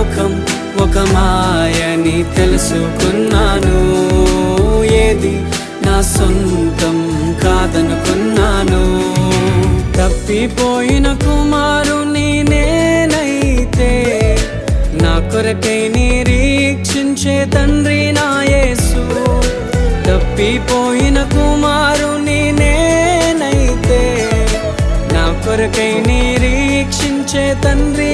లోకం ఒక మాయని తెలుసుకున్నాను. ఏది నా సొంతం కాదనుకున్నాను. తప్పిపోయిన కుమారుని నేనైతే నా కొరకై నిరీక్షించే తండ్రి నా యేసు. తప్పిపోయిన కుమారుని నేనైతే నా కొరకై నిరీక్షించే తండ్రి